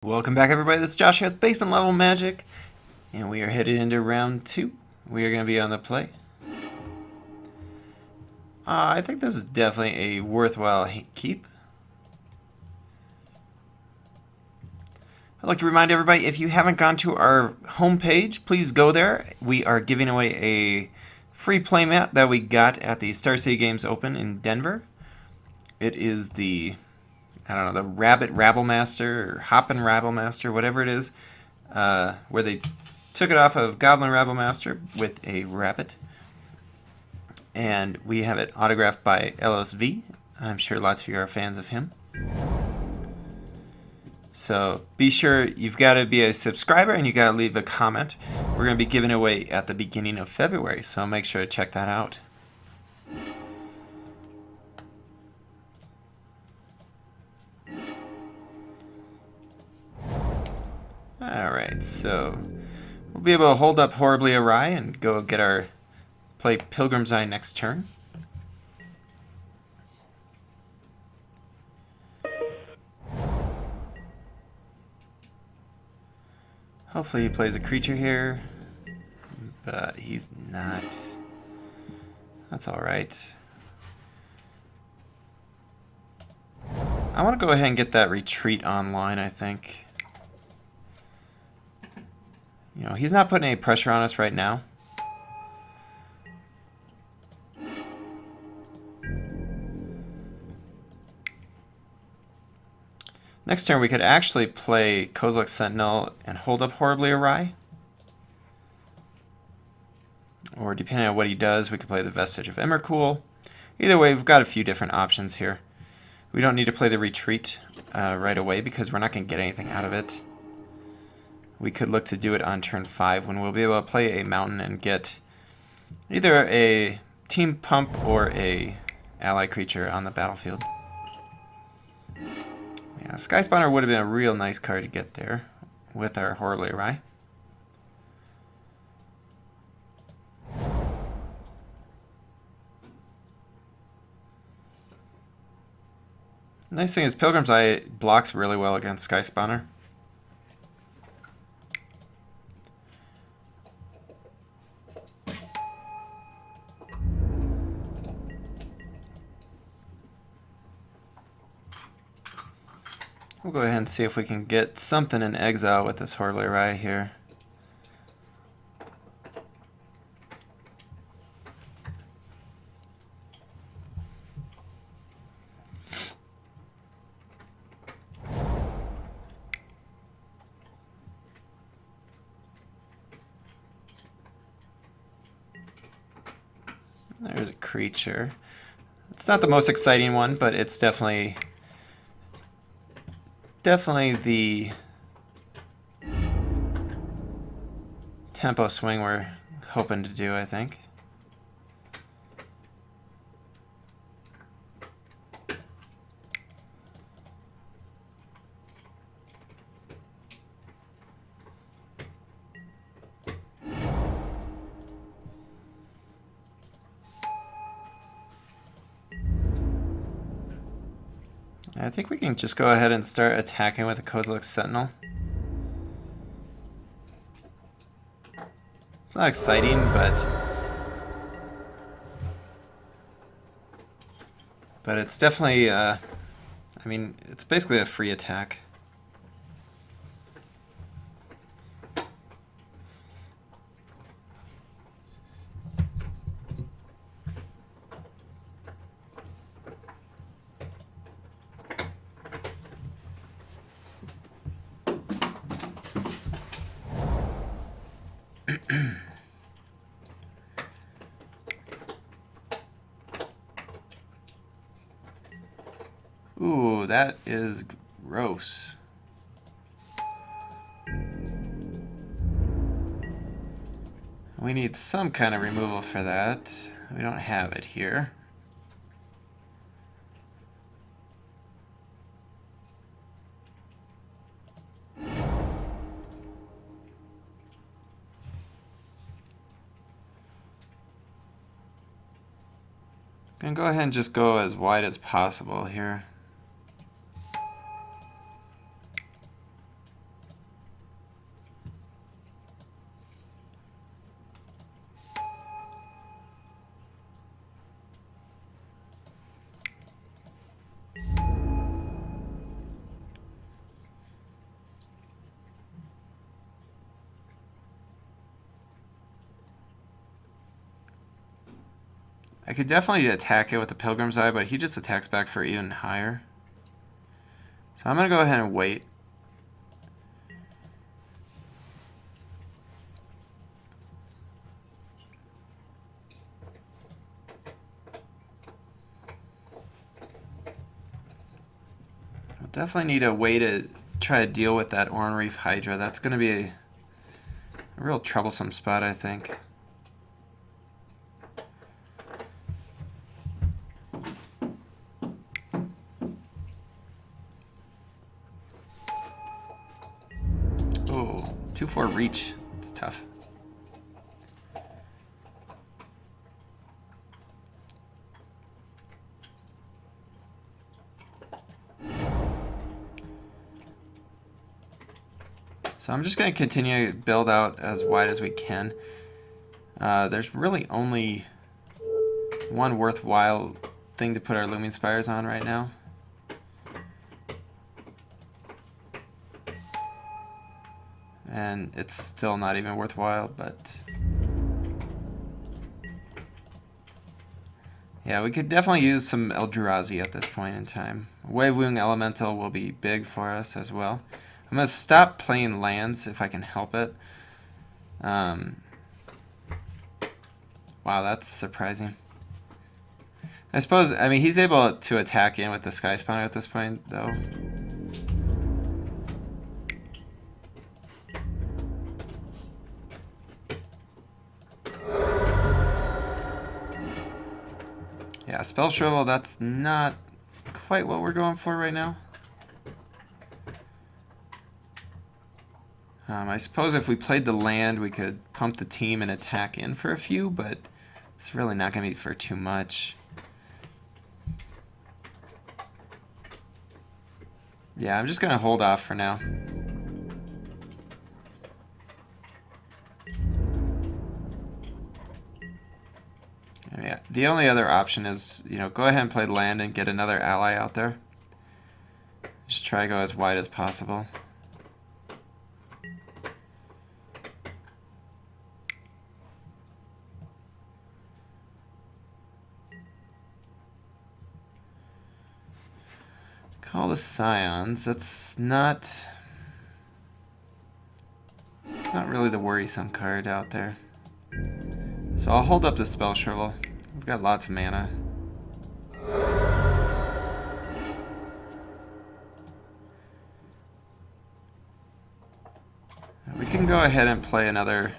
Welcome back, everybody. This is Josh here with Basement Level Magic, and we are headed into round 2. We are going to be on the play. I think this is definitely a worthwhile keep. I'd like to remind everybody, if you haven't gone to our homepage, please go there. We are giving away a free playmat that we got at the Star City Games Open in Denver. It is the the Rabbit Rabblemaster or Hoppin' Rabblemaster, whatever it is, where they took it off of Goblin Rabblemaster with a rabbit. And we have it autographed by LSV. I'm sure lots of you are fans of him. So be sure you've got to be a subscriber and you got to leave a comment. We're going to be giving away at the beginning of February, so make sure to check that out. Alright, so we'll be able to hold up Horribly Awry and go get our play Pilgrim's Eye next turn. Hopefully he plays a creature here, but he's not. That's alright. I want to go ahead and get that retreat online, I think. You know, he's not putting any pressure on us right now. Next turn we could actually play Kozilek Sentinel and hold up Horribly Awry. Or depending on what he does, we could play the Vestige of Emrakul. Either way, we've got a few different options here. We don't need to play the retreat right away because we're not going to get anything out of it. We could look to do it on turn 5 when we'll be able to play a mountain and get either a team pump or a ally creature on the battlefield. Yeah, Sky Spawner would have been a real nice card to get there with our Horribly Awry. The nice thing is Pilgrim's Eye blocks really well against Sky Spawner. We'll go ahead and see if we can get something in exile with this Horribly Awry here. There's a creature. It's not the most exciting one, but it's definitely the tempo swing we're hoping to do, I think. I think we can just go ahead and start attacking with a Kozilek Sentinel. It's not exciting, but it's definitely, I mean, it's basically a free attack. Ooh, that is gross. We need some kind of removal for that. We don't have it here. I'm gonna go ahead and just go as wide as possible here. I could definitely attack it with the Pilgrim's Eye, but he just attacks back for even higher. So I'm going to go ahead and wait. We'll definitely need a way to try to deal with that Oran Reef Hydra. That's going to be a real troublesome spot, I think. Oh, 2-4 reach. It's tough. So I'm just going to continue to build out as wide as we can. There's really only one worthwhile thing to put our Looming Spires on right now. And it's still not even worthwhile, but... yeah, we could definitely use some Eldrazi at this point in time. Wave Wing Elemental will be big for us as well. I'm going to stop playing lands if I can help it. Wow, that's surprising. I suppose, I mean, he's able to attack in with the Sky Spawner at this point, though. Yeah, Spell Shrivel, that's not quite what we're going for right now. I suppose if we played the land, we could pump the team and attack in for a few, but it's really not going to be for too much. Yeah, I'm just going to hold off for now. Yeah, the only other option is, you know, go ahead and play land and get another ally out there. Just try to go as wide as possible. Call the Scions. It's not really the worrisome card out there. So I'll hold up the Spell Shrivel. We've got lots of mana. We can go ahead and play another...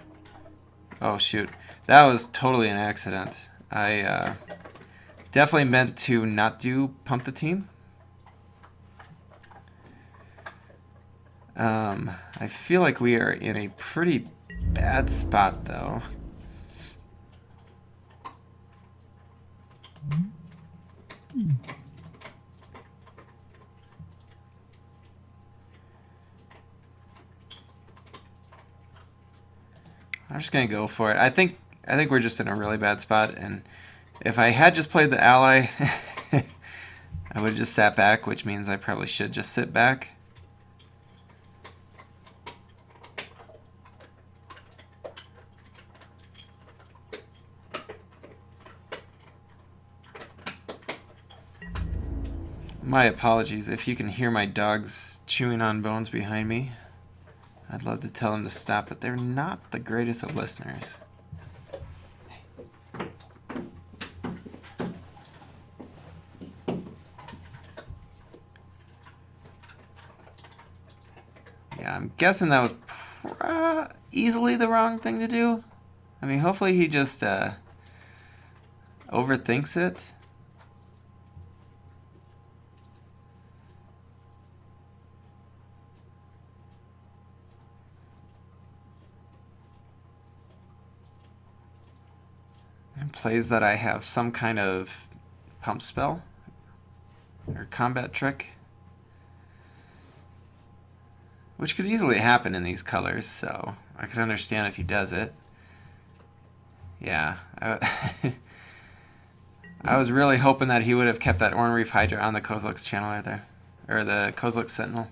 oh shoot, that was totally an accident. I definitely meant to not do Pump the Team. I feel like we are in a pretty bad spot though. I'm just gonna go for it. I think we're just in a really bad spot, and if I had just played the ally, I would have just sat back, which means I probably should just sit back. My apologies if you can hear my dogs chewing on bones behind me. I'd love to tell them to stop, but they're not the greatest of listeners. Yeah, I'm guessing that was easily the wrong thing to do. I mean, hopefully he just overthinks it. And plays that I have some kind of pump spell or combat trick, which could easily happen in these colors, so I could understand if he does it. Yeah, I was really hoping that he would have kept that Oran Reef Hydra on the Kozilek's Channeler there, or the Kozilek Sentinel.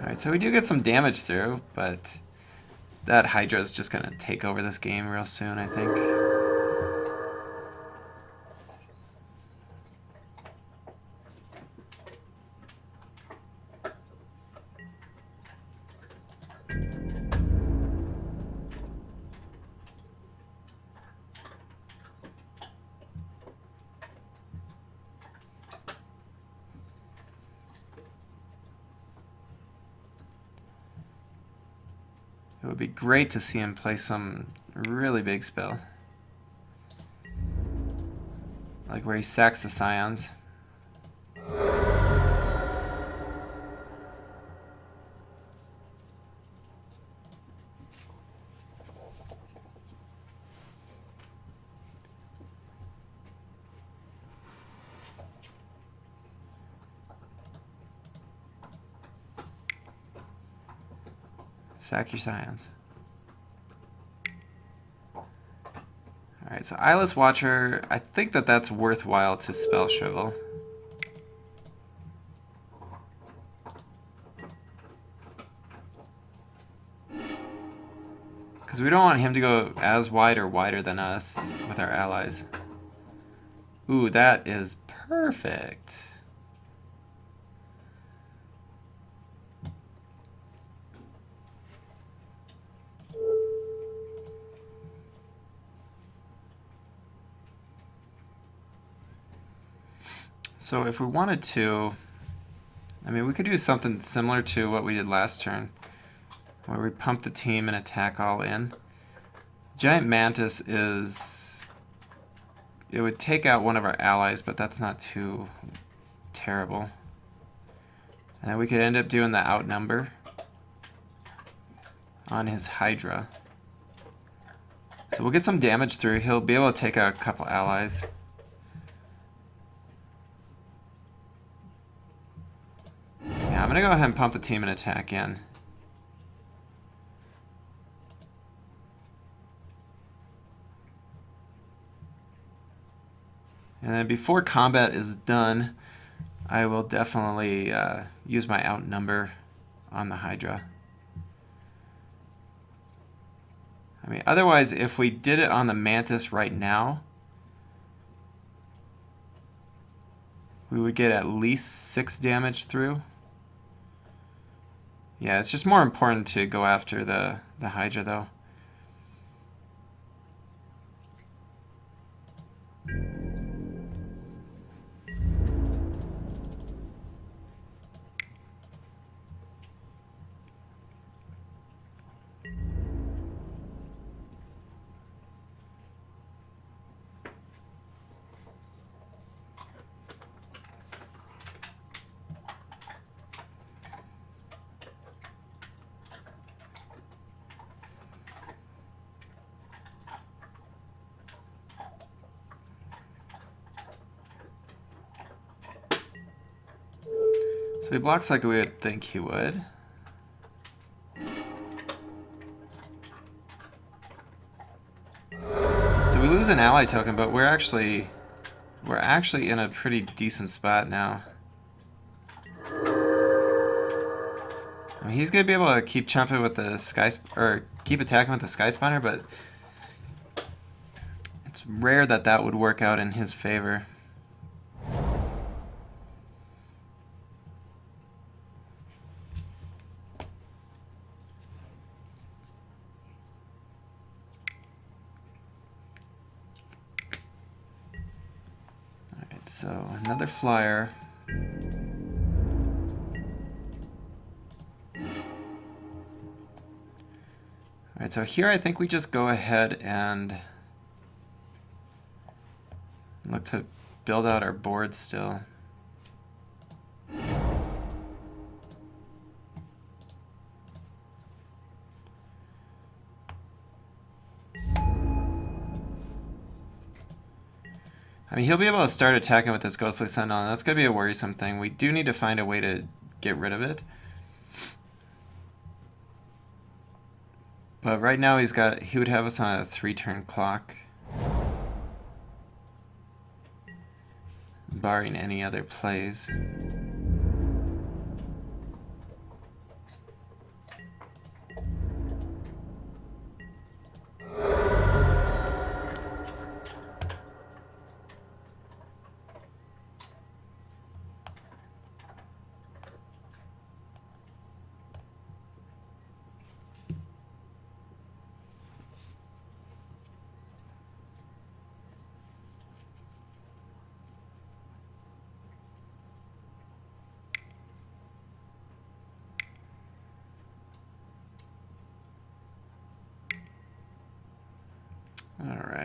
Alright, so we do get some damage through, but That Hydra is just gonna take over this game real soon, I think. It would be great to see him play some really big spell. Like where he sacks the Scions. Sack your Scions. Alright, so Eyeless Watcher, I think that that's worthwhile to spell Shrivel. Because we don't want him to go as wide or wider than us with our allies. Ooh, that is perfect. So if we wanted to, I mean, we could do something similar to what we did last turn, where we pump the team and attack all in. Giant Mantis is, it would take out one of our allies, but that's not too terrible. And we could end up doing the outnumber on his Hydra. So we'll get some damage through. He'll be able to take out a couple allies. Yeah, I'm going to go ahead and pump the team and attack in. And then before combat is done, I will definitely use my outnumber on the Hydra. I mean, otherwise, if we did it on the Mantis right now, we would get at least 6 damage through. Yeah, it's just more important to go after the Hydra, though. So he blocks like we would think he would. So we lose an ally token, but we're actually in a pretty decent spot now. I mean, he's gonna be able to keep chumping with the keep attacking with the Sky Spawner, but it's rare that that would work out in his favor. So another flyer. Alright, so here I think we just go ahead and look to build out our board still. I mean, he'll be able to start attacking with this Ghostly Sentinel, and that's going to be a worrisome thing. We do need to find a way to get rid of it. But right now he would have us on a 3-turn clock. Barring any other plays.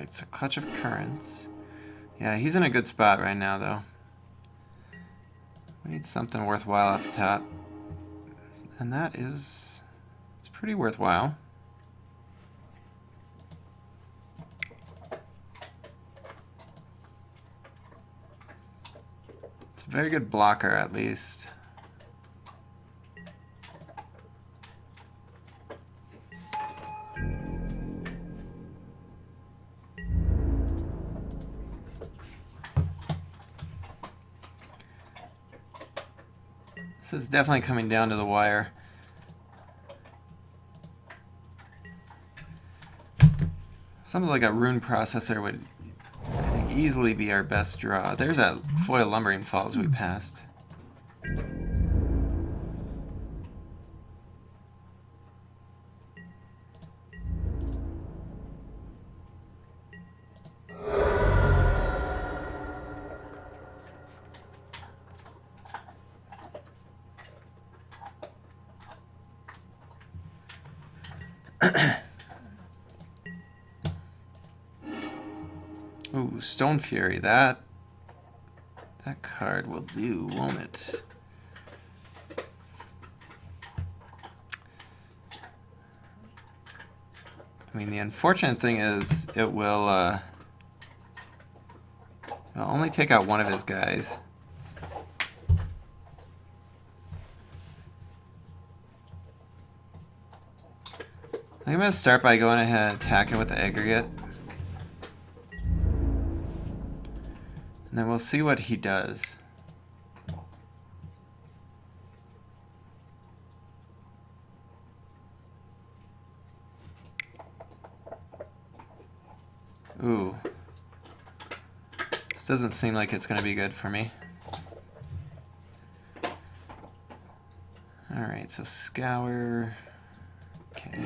Alright, so Clutch of Currents. Yeah, he's in a good spot right now, though. We need something worthwhile off the top. And that is... it's pretty worthwhile. It's a very good blocker, at least. This is definitely coming down to the wire. Something like a rune processor would, I think, easily be our best draw. There's that foil lumbering falls we passed. Ooh, Stone Fury, that card will do, won't it? I mean, the unfortunate thing is it will it'll only take out one of his guys. I'm going to start by going ahead and attacking with the aggregate. And then we'll see what he does. Ooh. This doesn't seem like it's going to be good for me. Alright, so Scour. Okay.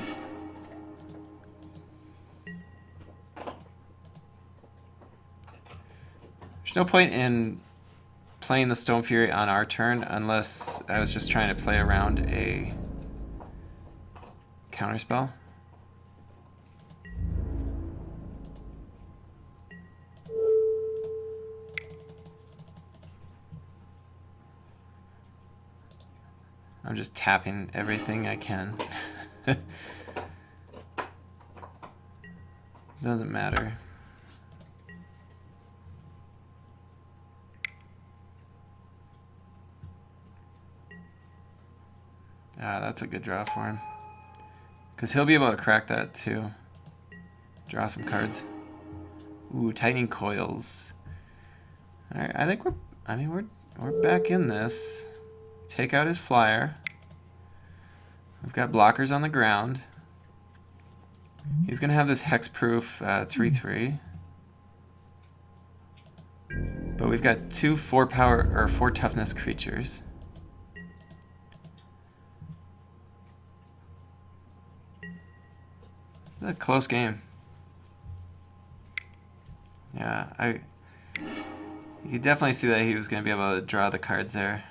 There's no point in playing the Stone Fury on our turn unless I was just trying to play around a counterspell. I'm just tapping everything I can. Doesn't matter. Ah, that's a good draw for him. Because he'll be able to crack that too. Draw some cards. Ooh, Tightening Coils. Alright, I think we're back in this. Take out his flyer. We've got blockers on the ground. He's gonna have this hexproof 3/3. But we've got two 4 power or 4 toughness creatures. A close game. Yeah, you could definitely see that he was going to be able to draw the cards there.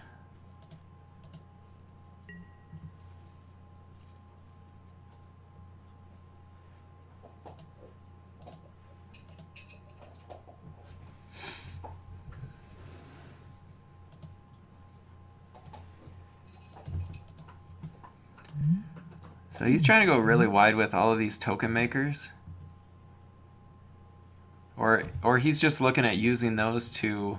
So he's trying to go really wide with all of these token makers. Or he's just looking at using those to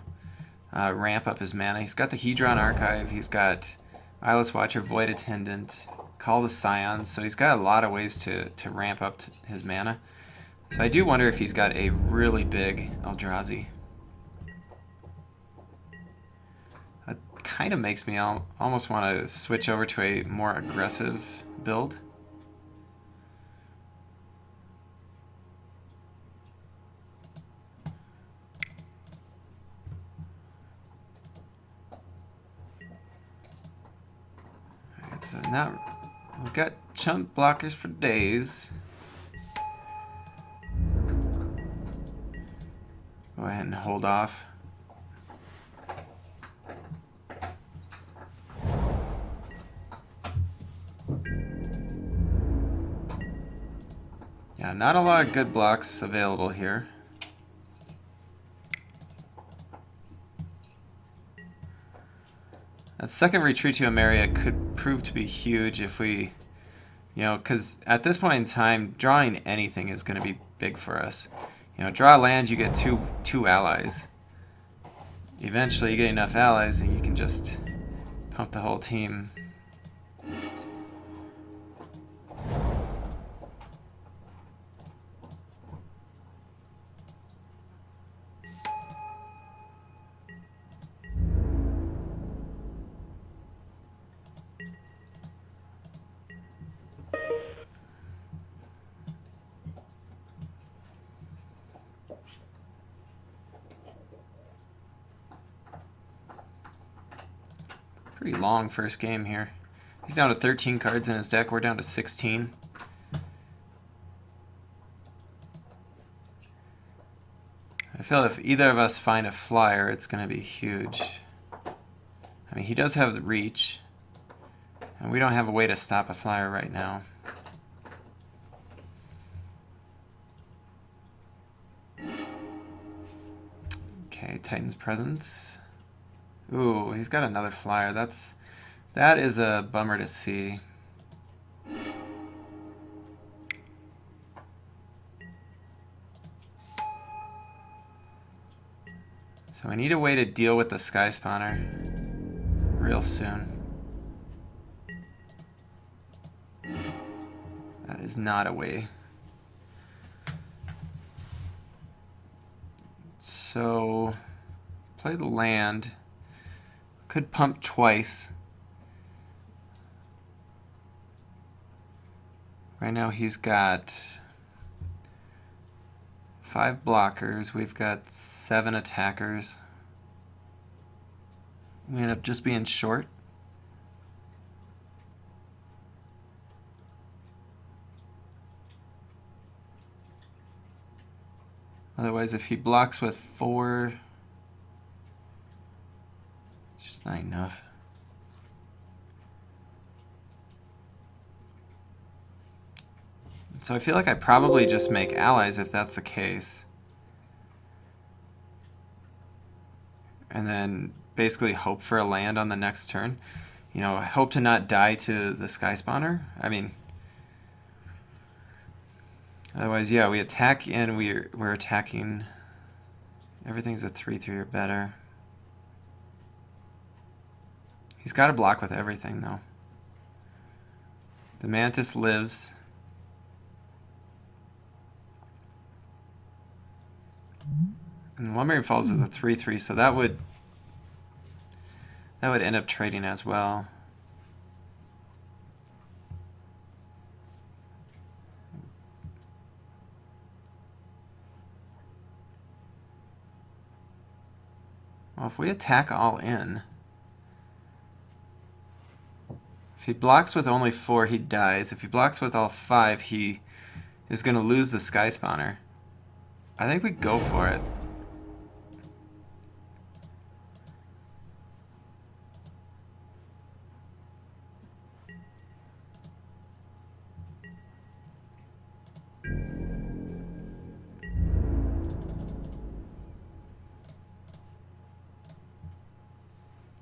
ramp up his mana. He's got the Hedron Archive, he's got Eyeless Watcher, Void Attendant, Call the Scions, so he's got a lot of ways to ramp up his mana. So I do wonder if he's got a really big Eldrazi. That kind of makes me almost want to switch over to a more aggressive build. So now we've got chunk blockers for days. Go ahead and hold off. Yeah, not a lot of good blocks available here. That second retreat to Emeria could prove to be huge if we, because at this point in time, drawing anything is going to be big for us. Draw land, you get two allies. Eventually, you get enough allies, and you can just pump the whole team. Pretty long first game here. He's down to 13 cards in his deck. We're down to 16. I feel if either of us find a flyer, it's going to be huge. I mean, he does have the reach, and we don't have a way to stop a flyer right now. Okay, Titan's Presence. Ooh, he's got another flyer. That is a bummer to see. So I need a way to deal with the Sky Spawner real soon. That is not a way. So play the land. Could pump twice. Right now he's got 5 blockers. We've got 7 attackers. We end up just being short. Otherwise, if he blocks with 4, it's just not enough. So I feel like I probably just make allies if that's the case. And then basically hope for a land on the next turn. I hope to not die to the Sky Spawner. I mean, otherwise, yeah, we attack and we're attacking. Everything's a 3/3 or better. He's got to block with everything, though. The Mantis lives. And Lumbering Falls is a 3/3, so that would end up trading as well. Well, if we attack all in, if he blocks with only 4, he dies. If he blocks with all 5, he is going to lose the Sky Spawner. I think we go for it.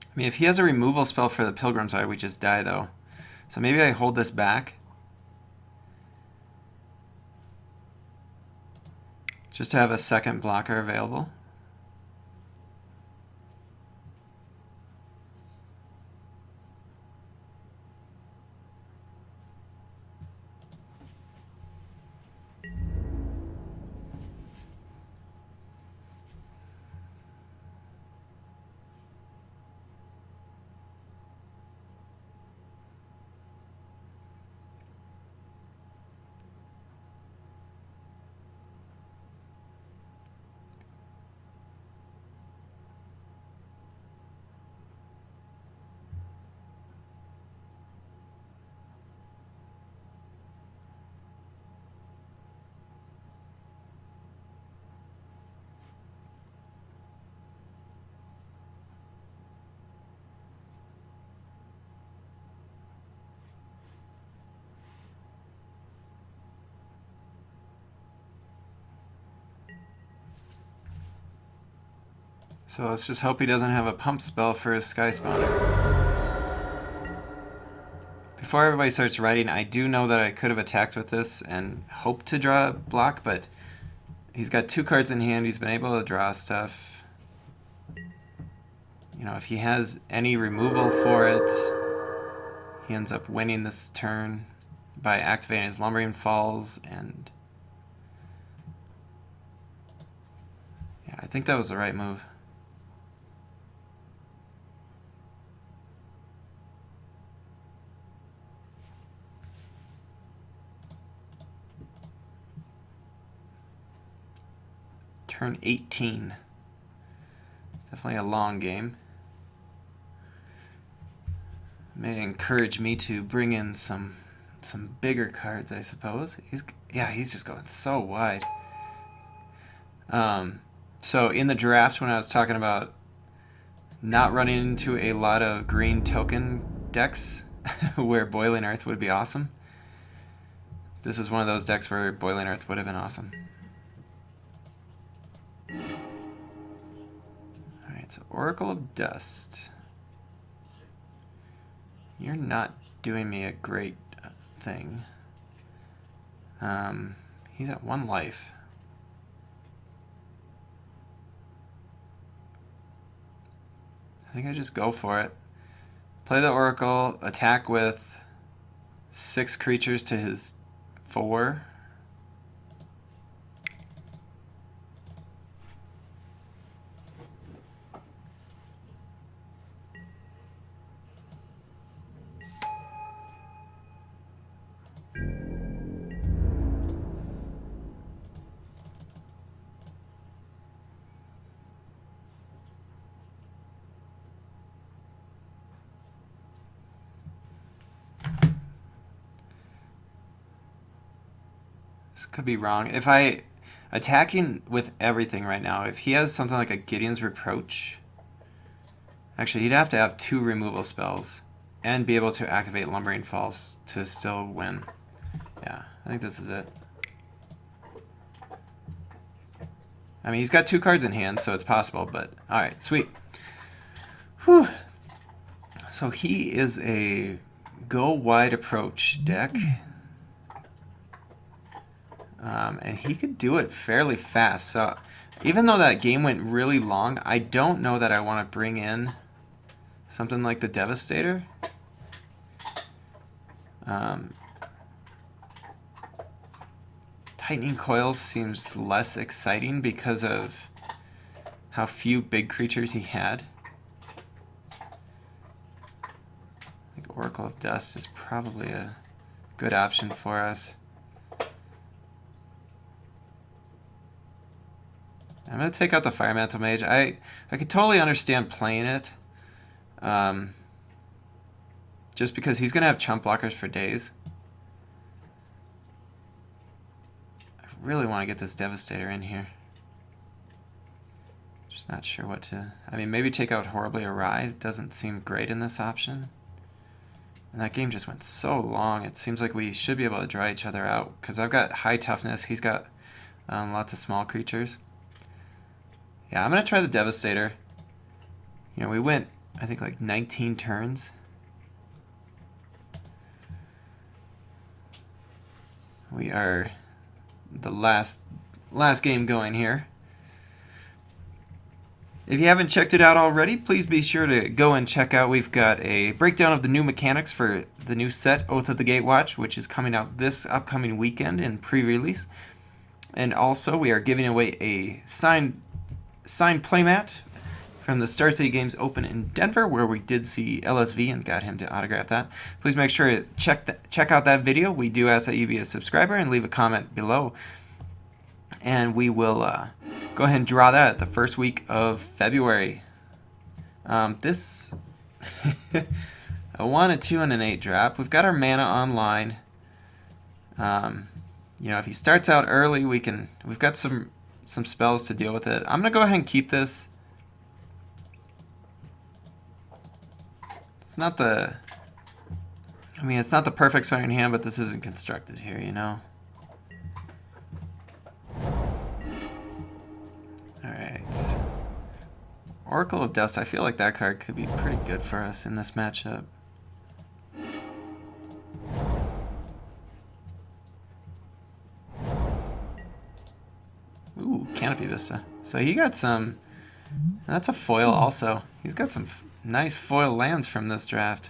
I mean, if he has a removal spell for the Pilgrim's Eye, we just die, though. So maybe I hold this back. Just to have a second blocker available. So let's just hope he doesn't have a pump spell for his Sky Spawner. Before everybody starts writing, I do know that I could have attacked with this and hoped to draw a block, but he's got 2 cards in hand. He's been able to draw stuff. You know, if he has any removal for it, he ends up winning this turn by activating his Lumbering Falls, and yeah, I think that was the right move. Turn 18. Definitely a long game. May encourage me to bring in some bigger cards, I suppose. He's just going so wide. So in the draft, when I was talking about not running into a lot of green token decks where Boiling Earth would be awesome, this is one of those decks where Boiling Earth would have been awesome. Alright, so Oracle of Dust. You're not doing me a great thing. He's at 1 life. I think I just go for it. Play the Oracle, attack with 6 creatures to his 4. This could be wrong. If I attacking with everything right now, if he has something like a Gideon's Reproach, actually he'd have to have 2 removal spells and be able to activate Lumbering Falls to still win. Yeah, I think this is it. I mean, he's got 2 cards in hand, so it's possible, but alright, sweet. Whew. So he is a go wide approach deck. And he could do it fairly fast. So even though that game went really long, I don't know that I want to bring in something like the Devastator. Tightening Coils seems less exciting because of how few big creatures he had. I think Oracle of Dust is probably a good option for us. I'm going to take out the Fire Mantle Mage. I could totally understand playing it. Just because he's going to have chump blockers for days. I really want to get this Devastator in here. Just not sure what to... I mean, maybe take out Horribly Awry. It doesn't seem great in this option. And that game just went so long. It seems like we should be able to draw each other out. Because I've got high toughness. He's got lots of small creatures. Yeah, I'm going to try the Devastator. You know, we went, I think, like 19 turns. We are the last game going here. If you haven't checked it out already, please be sure to go and check out. We've got a breakdown of the new mechanics for the new set, Oath of the Gatewatch, which is coming out this upcoming weekend in pre-release. And also, we are giving away a signed playmat from the Star City Games Open in Denver, where we did see LSV and got him to autograph that. Please make sure to check out that video. We do ask that you be a subscriber and leave a comment below. And we will go ahead and draw that the first week of February. This a 1, a 2, and an 8 drop. We've got our mana online. You know, if he starts out early, we've got some spells to deal with it. I'm gonna go ahead and keep this. It's not the... I mean, it's not the perfect starting hand, but this isn't constructed here, you know? Alright. Oracle of Dust, I feel like that card could be pretty good for us in this matchup. Ooh, Canopy Vista. So he got some... That's a foil also. He's got some nice foil lands from this draft.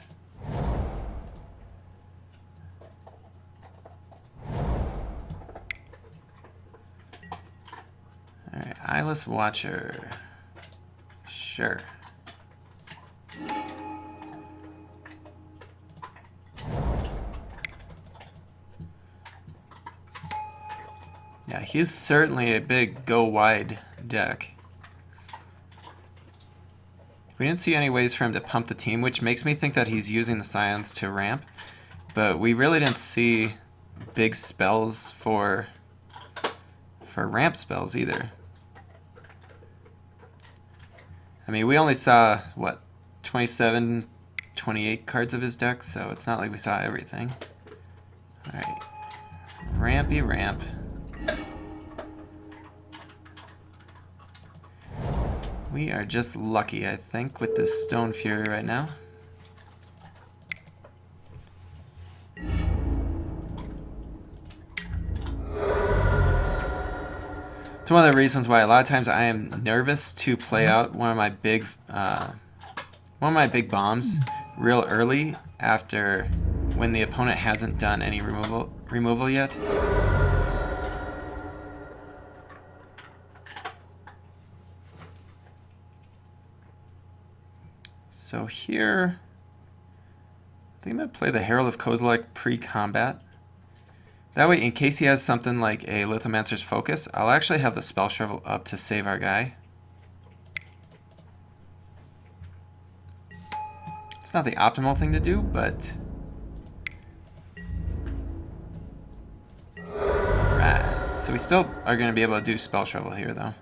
Alright, Eyeless Watcher. Sure. Yeah, he's certainly a big go-wide deck. We didn't see any ways for him to pump the team, which makes me think that he's using the Scions to ramp. But we really didn't see big spells for ramp spells either. I mean, we only saw, what, 27, 28 cards of his deck, so it's not like we saw everything. Alright. Rampy ramp. We are just lucky, I think, with this Stone Fury right now. It's one of the reasons why a lot of times I am nervous to play out one of my big bombs real early after when the opponent hasn't done any removal yet. So here, I think I'm going to play the Herald of Kozilek pre-combat. That way, in case he has something like a Lithomancer's Focus, I'll actually have the Spell Shovel up to save our guy. It's not the optimal thing to do, but... Alright, so we still are going to be able to do Spell Shovel here, though.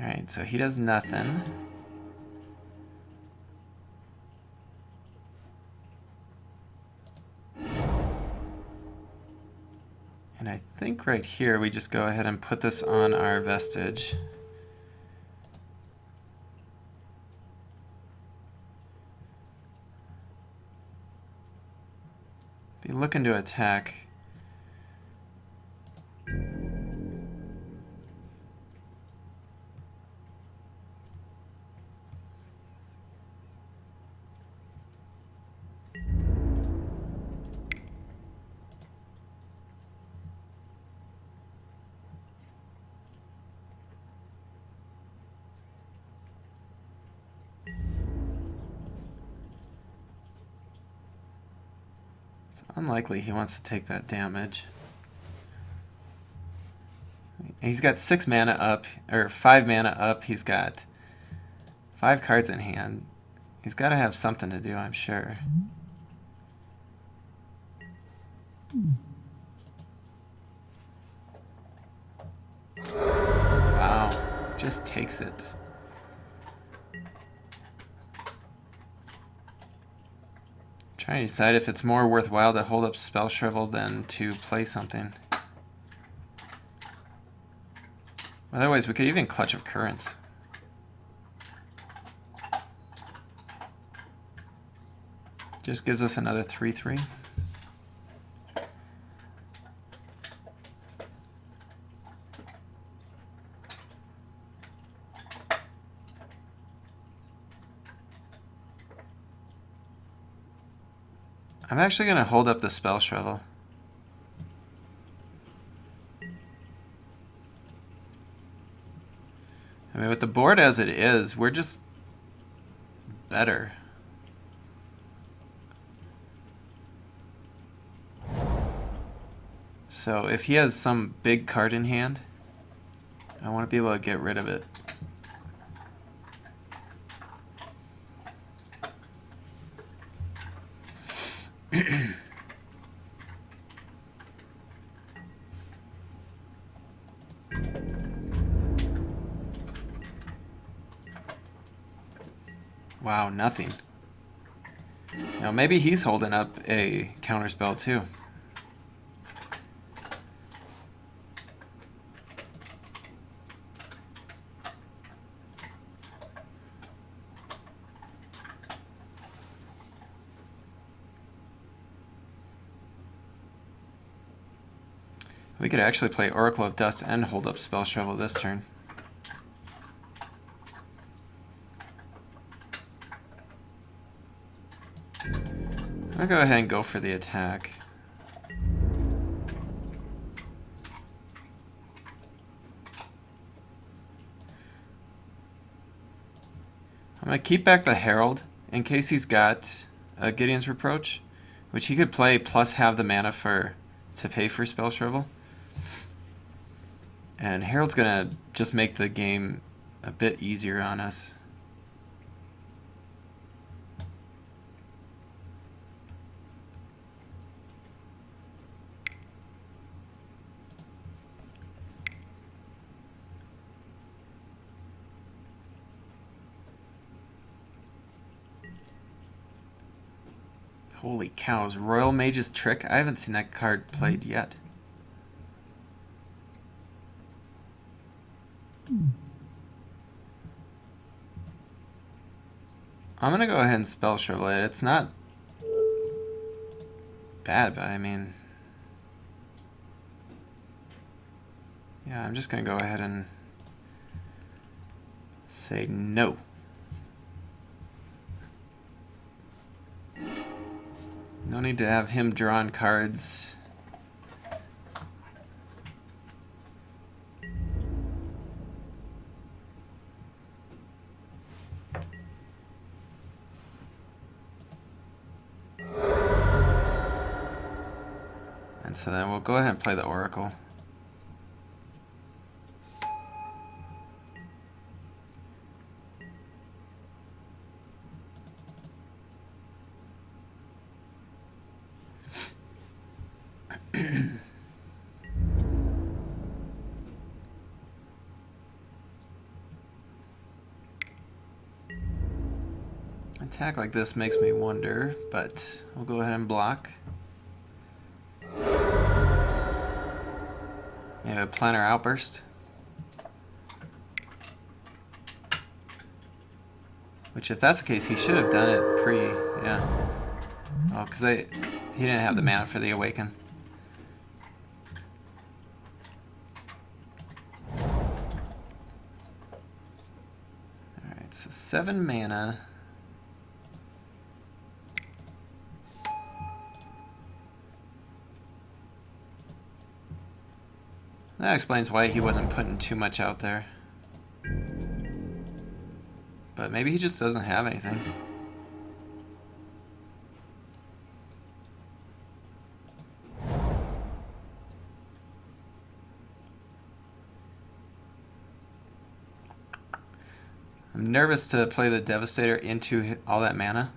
Alright, so he does nothing. And I think right here we just go ahead and put this on our Vestige. Be looking to attack. Unlikely he wants to take that damage. He's got 6 mana up, or 5 mana up. He's got 5 cards in hand. He's got to have something to do, I'm sure. Wow, just takes it. Trying to decide if it's more worthwhile to hold up Spell Shrivel than to play something. Otherwise, we could even Clutch of Currents. Just gives us another 3/3. I'm actually going to hold up the Spell Shrivel. I mean, with the board as it is, we're just better. So if he has some big card in hand, I want to be able to get rid of it. Wow, nothing. Now maybe he's holding up a counterspell too. We could actually play Oracle of Dust and hold up Spell Shovel this turn. I'll go ahead and go for the attack. I'm going to keep back the Herald in case he's got a Gideon's Reproach, which he could play plus have the mana to pay for Spell Shovel. And Herald's going to just make the game a bit easier on us. Holy cows, Royal Mage's Trick? I haven't seen that card played yet. I'm going to go ahead and Spell Shovel it. It's not bad, but I mean... yeah, I'm just going to go ahead and say no. No need to have him drawn cards. And so then we'll go ahead and play the Oracle. Attack like this makes me wonder, but we'll go ahead and block. Maybe a Planner Outburst. Which, if that's the case, he should have done it yeah. Oh, because he didn't have the mana for the Awaken. Alright, so 7 mana. That explains why he wasn't putting too much out there. But maybe he just doesn't have anything. I'm nervous to play the Devastator into all that mana.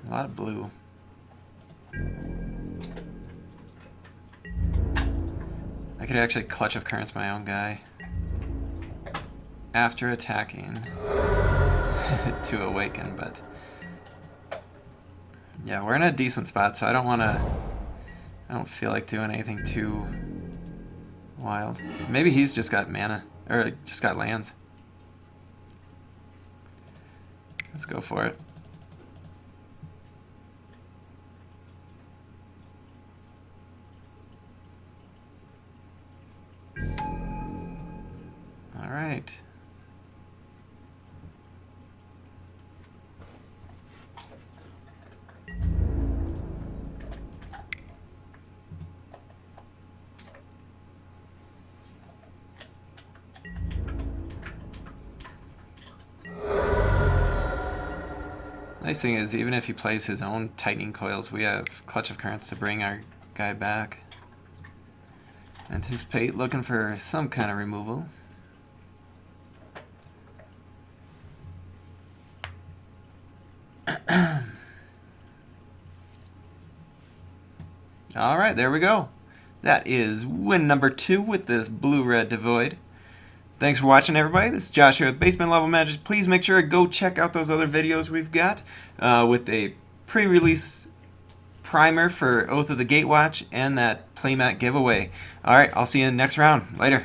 A lot of blue. I could actually Clutch of Currents my own guy after attacking to Awaken, but yeah, we're in a decent spot, so I don't feel like doing anything too wild. Maybe he's just got mana, or just got lands. Let's go for it. All right. Nice thing is, even if he plays his own Tightening Coils, we have Clutch of Currents to bring our guy back. Anticipate looking for some kind of removal. Alright, there we go. That is win number 2 with this Blue-Red Devoid. Thanks for watching, everybody. This is Josh here with Basement Level Magic. Please make sure to go check out those other videos we've got with a pre-release primer for Oath of the Gatewatch and that playmat giveaway. All right, I'll see you in the next round. Later.